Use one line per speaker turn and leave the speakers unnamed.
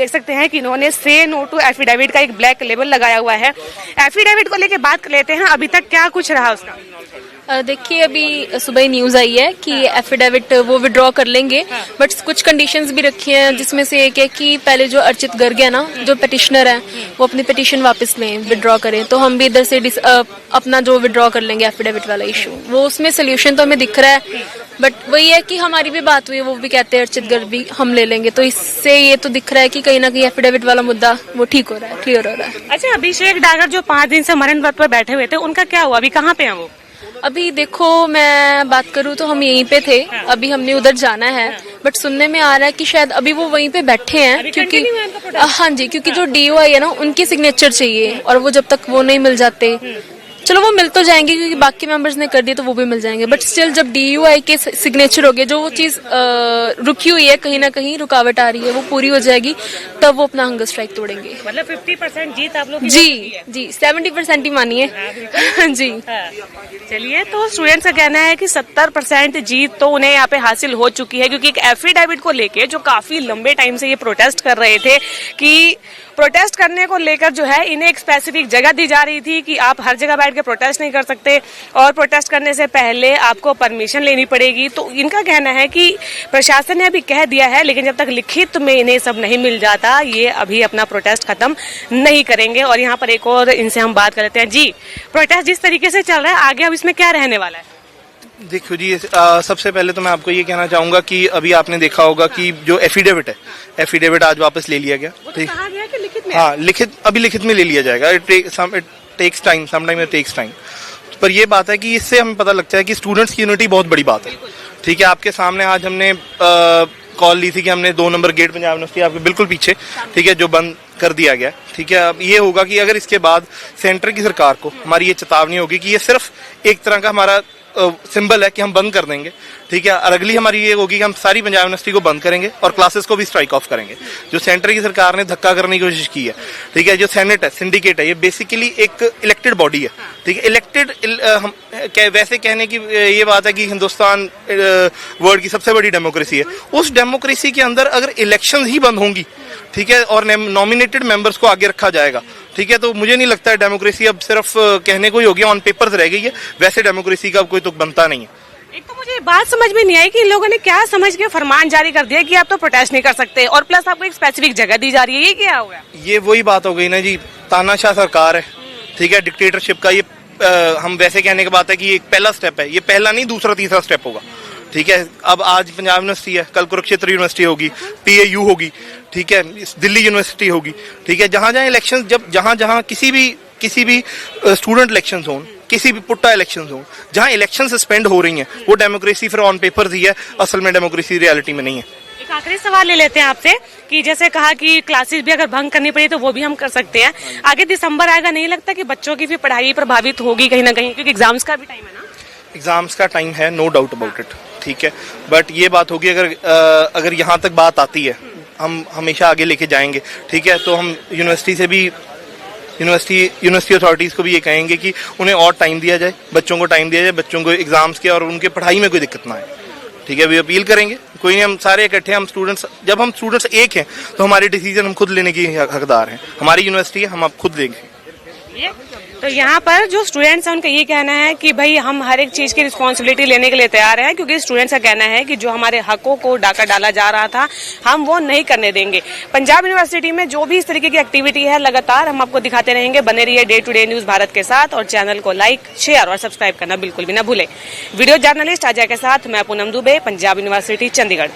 देख सकते हैं कि इन्होंने से नो टू एफिडेविट का एक ब्लैक लेबल लगाया हुआ है। एफिडेविट को लेके बात कर लेते हैं, अभी तक क्या कुछ रहा उसका?
देखिए, अभी सुबह ही न्यूज़ आई है कि एफिडेविट वो विड्रॉ कर लेंगे, बट कुछ कंडीशंस भी रखी हैं, जिसमें से एक है कि पहले जो अर्चित गर्ग है ना, जो पिटिशनर है, वो अपनी पिटिशन वापस लें, विड्रॉ करें, तो हम भी इधर से अपना जो विड्रॉ कर लेंगे एफिडेविट वाला इशू। वो उसमें सोल्यूशन तो हमें दिख रहा है, बट वही है कि हमारी भी बात हुई है, वो भी कहते हैं अर्चित गर्ग भी हम ले लेंगे, तो इससे ये तो दिख रहा है कि कहीं ना कहीं एफिडेविट वाला मुद्दा वो ठीक हो रहा है, क्लियर हो रहा है।
अच्छा, अभिषेक डागर जो 5 दिन से मरण व्रत पर बैठे हुए थे, उनका क्या हुआ? अभी कहाँ पे हैं वो?
अभी देखो, मैं बात करूँ तो हम यहीं पे थे, अभी हमने उधर जाना है, बट सुनने में आ रहा है कि शायद अभी वो वहीं पे बैठे हैं, क्योंकि हाँ जी, क्योंकि जो DOI है ना, उनकी सिग्नेचर चाहिए, और वो जब तक वो नहीं मिल जाते, चलो वो मिल तो जाएंगे क्योंकि बाकी मेंबर्स ने कर दिया तो वो भी मिल जाएंगे, बट स्टिल जब DOI के सिग्नेचर हो गए, जो वो चीज रुकी हुई है, कहीं ना कहीं रुकावट आ रही है, वो पूरी हो जाएगी, तब वो अपना हंगर स्ट्राइक तोड़ेंगे।
मतलब 50% जीत आप लोग?
जी 70% ही मानिए। जी
चलिए, तो स्टूडेंट्स का कहना है कि 70% जीत तो उन्हें यहाँ पे हासिल हो चुकी है, क्योंकि एक एफिडेविट को लेके जो काफी लंबे टाइम से ये प्रोटेस्ट कर रहे थे कि प्रोटेस्ट करने को लेकर जो है इन्हें एक स्पेसिफिक जगह दी जा रही थी कि आप हर जगह बैठ के प्रोटेस्ट नहीं कर सकते, और प्रोटेस्ट करने से पहले आपको परमिशन लेनी पड़ेगी। तो इनका कहना है कि प्रशासन ने अभी कह दिया है, लेकिन जब तक लिखित में इन्हें सब नहीं मिल जाता, ये अभी अपना प्रोटेस्ट खत्म नहीं करेंगे। और यहाँ पर एक और इनसे हम बात कर लेते हैं। जी, प्रोटेस्ट जिस तरीके से चल रहा है, आगे अब इसमें क्या रहने वाला है?
देखो जी, सबसे पहले तो मैं आपको ये कहना चाहूंगा कि अभी आपने देखा होगा कि जो एफिडेविट है, एफिडेविट आज वापस ले लिया गया।
ठीक, लिखित में?
हाँ, अभी लिखित में ले लिया जाएगा। It takes time, sometime it takes time. पर ये बात है कि इससे हमें पता लगता है कि स्टूडेंट्स की यूनिटी बहुत बड़ी बात है। ठीक है, आपके सामने आज हमने कॉल ली थी कि हमने 2 नंबर गेट पंजाब यूनिवर्सिटी आपके बिल्कुल पीछे, ठीक है, जो बंद कर दिया गया। ठीक है, अब ये होगा कि अगर इसके बाद सेंटर की सरकार को हमारी ये चेतावनी होगी कि ये सिर्फ एक तरह का हमारा सिंबल है कि हम बंद कर देंगे। ठीक है, और अगली हमारी ये होगी कि हम सारी पंजाब यूनिवर्सिटी को बंद करेंगे और क्लासेस को भी स्ट्राइक ऑफ करेंगे। जो सेंटर की सरकार ने धक्का करने की कोशिश की है, ठीक है, जो सेनेट है, सिंडिकेट है, ये बेसिकली एक इलेक्टेड बॉडी है। ठीक है, इलेक्टेड वैसे कहने की ये बात है कि हिंदुस्तान वर्ल्ड की सबसे बड़ी डेमोक्रेसी है। उस डेमोक्रेसी के अंदर अगर इलेक्शन ही बंद होंगी, ठीक है, और नॉमिनेटेड मेंबर्स को आगे रखा जाएगा, ठीक है, तो मुझे नहीं लगता है डेमोक्रेसी अब सिर्फ कहने को ही होगी, ऑन पेपर्स रह गई है। वैसे डेमोक्रेसी का अब कोई तुक बनता नहीं है।
एक तो मुझे बात समझ में नहीं आई कि इन लोगों ने क्या समझ के फरमान जारी कर दिया कि आप तो प्रोटेस्ट नहीं कर सकते, और प्लस आपको एक स्पेसिफिक जगह दी जा रही है। ये क्या हो गया?
ये वही बात हो गई ना जी, तानाशाह सरकार है। ठीक है, डिक्टेटरशिप का ये हम वैसे कहने की बात है कि ये एक पहला स्टेप है। ये पहला नहीं, दूसरा तीसरा स्टेप होगा। ठीक है, अब आज पंजाब यूनिवर्सिटी है, कल कुरुक्षेत्र यूनिवर्सिटी होगी, PAU होगी, ठीक है, दिल्ली यूनिवर्सिटी होगी। ठीक है, जहां जहां इलेक्शन, जब जहां जहां किसी भी स्टूडेंट इलेक्शन हो, किसी भी पुट्टा इलेक्शन हो, जहां इलेक्शन सस्पेंड हो रही हैं, वो डेमोक्रेसी फिर ऑन पेपर ही है, असल में डेमोक्रेसी रियलिटी में नहीं है।
एक आखिरी सवाल ले लेते हैं आपसे कि जैसे कहा कि क्लासेस भी अगर भंग करनी पड़ी तो वो भी हम कर सकते हैं। आगे दिसंबर आएगा, नहीं लगता कि बच्चों की भी पढ़ाई प्रभावित होगी कहीं ना कहीं, क्योंकि एग्जाम्स का भी टाइम है ना?
एग्जाम्स का टाइम है, नो डाउट अबाउट इट। ठीक है, बट ये बात होगी, अगर यहाँ तक बात आती है, हम हमेशा आगे लेके जाएंगे। ठीक है, तो हम यूनिवर्सिटी से भी, यूनिवर्सिटी अथॉरिटीज को भी ये कहेंगे कि उन्हें और टाइम दिया जाए, बच्चों को टाइम दिया जाए, बच्चों को एग्जाम्स के और उनके पढ़ाई में कोई दिक्कत ना आए। ठीक है, अभी अपील करेंगे, कोई नहीं, हम सारे इकट्ठे, हम स्टूडेंट्स, जब हम स्टूडेंट्स एक हैं तो हमारे डिसीजन हम खुद लेने की हकदार हैं। हमारी यूनिवर्सिटी है, हम आप खुद लेंगे।
तो यहाँ पर जो स्टूडेंट्स हैं उनका ये कहना है कि भाई हम हर एक चीज की रिस्पॉन्सिबिलिटी लेने के लिए तैयार हैं, क्योंकि स्टूडेंट्स का कहना है कि जो हमारे हकों को डाका डाला जा रहा था, हम वो नहीं करने देंगे। पंजाब यूनिवर्सिटी में जो भी इस तरीके की एक्टिविटी है, लगातार हम आपको दिखाते रहेंगे। बने रहिए day to day news Bharat के साथ, और चैनल को लाइक, शेयर और सब्सक्राइब करना बिल्कुल भी ना भूले। वीडियो जर्नलिस्ट अजय के साथ मैं पूनम दुबे, पंजाब यूनिवर्सिटी चंडीगढ़।